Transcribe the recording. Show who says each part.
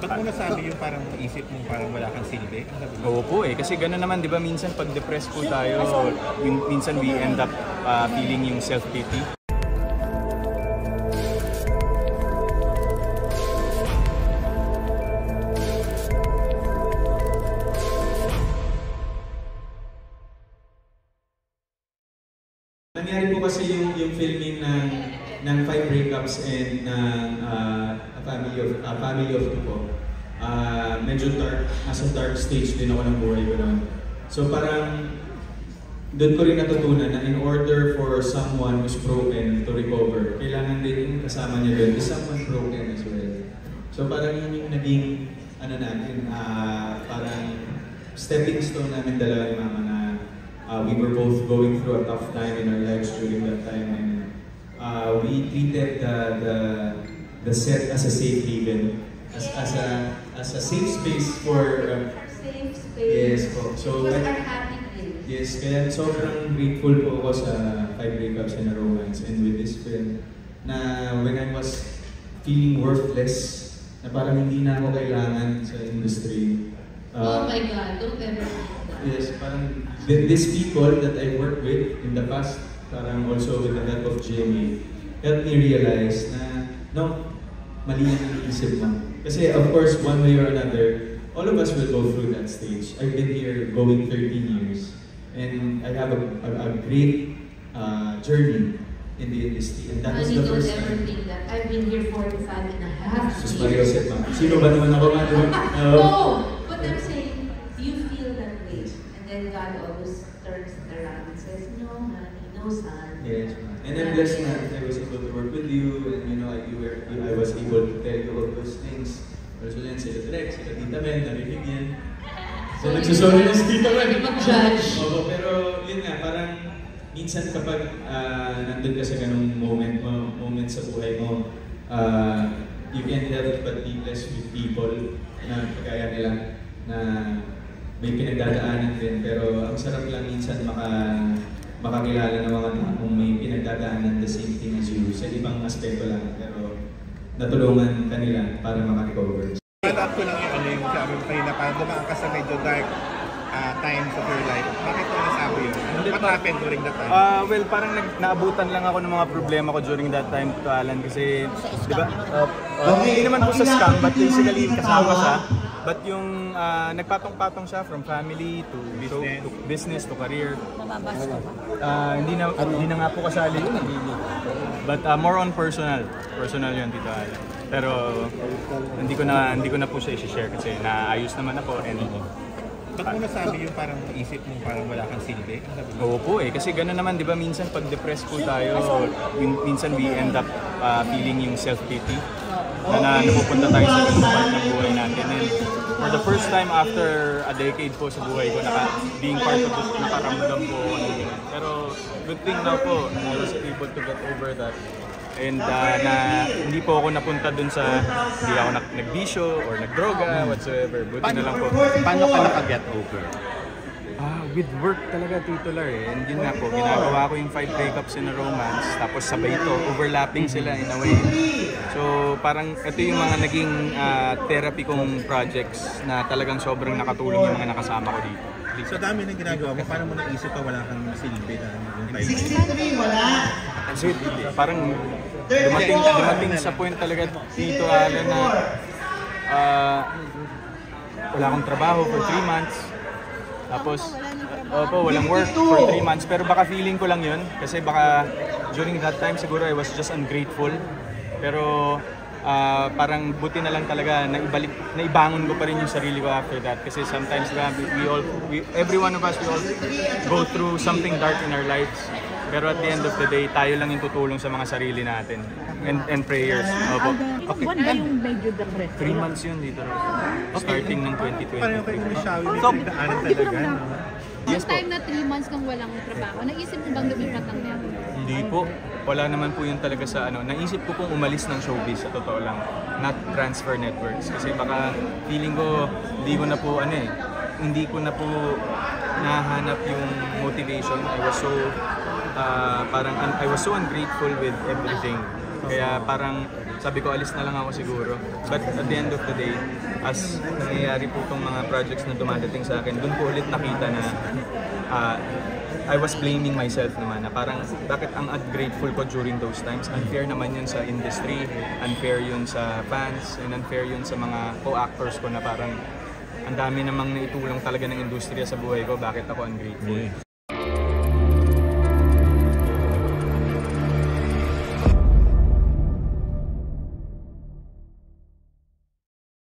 Speaker 1: Ba't mo nasabi yung parang isip mo parang wala kang silbi?
Speaker 2: Oo po eh, kasi gano'n naman, di ba, minsan pag depressed po tayo, minsan we end up feeling yung self-pity.
Speaker 3: Nangyari po kasi yung filming ng 5 breakups and a family of two po. Medyo dark, nasa dark stage din ako ng buhay ko noon. So parang doon ko rin natutunan na in order for someone who's broken to recover, kailangan din yung kasama niya doon is someone broken as well. So parang yun yung naging natin, parang stepping stone namin dalawa ni Mama na we were both going through a tough time in our lives during that time, and we treated the set as a safe haven, as a safe space for
Speaker 4: safe space.
Speaker 3: Yes po. So
Speaker 4: it was our happy place.
Speaker 3: Yes, kaya sobrang grateful po ako sa 5 breakups and a romance, and with this film na when I was feeling worthless, na parang hindi na ako kailangan sa industry.
Speaker 4: Oh my God, don't ever do that.
Speaker 3: Yes, parang these people that I worked with in the past, parang also with the help of Jamie, helped me realize na no, mali ang iniisip mo. Kasi of course, one way or another, all of us will go through that stage. I've been here going 13 years, and I have a great journey in the industry, and that was the first time.
Speaker 4: Don't ever think that. I've been here 45 and a half years.
Speaker 3: Sus Mario said, sino ba naman ako, madam?
Speaker 4: No, but I'm saying, you feel that way, and then God always turns it around and says, no, honey, no, son.
Speaker 3: Yes, and I'm blessed that I was able to work with you, and you know, I was able to tell you all those things. Also yan, sila Drex, sila Tita Mel, narinig yan. So nagsusorry na si Tita Mel.
Speaker 4: Mag-judge.
Speaker 3: Oo, pero yun nga, parang minsan kapag nandun ka sa ganung moment sa buhay mo, you can't help but be blessed with people na kagaya nila na may pinagdadaanan din, pero ang sarap lang minsan makakilala ng mga taong may pinagdadaanan the same thing as you sa ibang aspeto lang, pero natulungan kanila para makarecover.
Speaker 1: Up ko lang yung sabi mo kanina, parang dumaan ka sa medyo dark times of your life. Bakit mo nasabi yun? What happened during that time?
Speaker 2: Well, parang naabutan lang ako ng mga problema ko during that time, Alan, kasi, di ba, hindi naman po sa scam, but basically kasama siya. But yung nagpatong-patong siya from family to business to career. Hindi na nga po kasali yun. But more on personal yun, Tito Alan. Pero hindi ko na po siya i-share kasi naayos naman ako and
Speaker 1: ba't mo nasabi yung parang isip mo parang wala kang silbi?
Speaker 2: Oo po eh, kasi gano'n naman, di ba, minsan pag depressed po tayo, minsan we end up feeling yung self-pity na napupunta tayo sa ganung part ng buhay natin. And for the first time after a decade po sa buhay ko, being part of this, nakaramdam po. Pero good thing now po, I was able to get over that. And na hindi po ako napunta dun sa, hindi ako nagbisyo or nagdroga, whatsoever. Buti na lang po.
Speaker 1: Paano ka naka-get over?
Speaker 2: With work talaga, Tito Lar eh. And yun nga po, ginagawa ko yung 5 breakups in a romance, tapos sabay ito, overlapping sila in a way. So parang ito yung mga naging therapy kong projects na talagang sobrang nakatulong yung mga nakasama ko dito.
Speaker 1: So dami ng ginagawa mo, paano mo naisip ka wala kang silbi na yung time?
Speaker 5: 63, wala!
Speaker 2: Kasi parang dumating sa point talaga, Tito Alan, na wala akong trabaho for 3 months. Tapos, walang work for 3 months. Pero baka feeling ko lang yun. Kasi baka during that time siguro I was just ungrateful. Pero parang buti na lang talaga naibangon ko pa rin yung sarili ko after that. Kasi sometimes every one of us, we all go through something dark in our lives. Pero at the end of the day, tayo lang yung tutulong sa mga sarili natin. And prayers.
Speaker 6: Okay. When ba yung medyo depressed?
Speaker 2: 3 months yun dito. Starting ng 2020.
Speaker 1: Paano kayo ni Shawi may pinagdaanan talaga?
Speaker 6: Yes time na 3 months kang walang trabaho, naisip mo bang lumipat ng meron?
Speaker 2: Hindi po. Wala naman po yun talaga sa ano. Naisip ko pong umalis ng showbiz, sa totoo lang. Not transfer networks. Kasi baka feeling ko, hindi ko na po nahanap yung motivation. I was so ungrateful with everything. Kaya parang sabi ko alis na lang ako siguro. But at the end of the day, as nangyayari po itong mga projects na dumadating sa akin, doon ko ulit nakita na I was blaming myself naman na parang bakit ang ungrateful ko during those times. Unfair naman yun sa industry, unfair yun sa fans, and unfair yun sa mga co-actors ko na parang ang dami namang naitulong talaga ng industriya sa buhay ko, bakit ako ungrateful.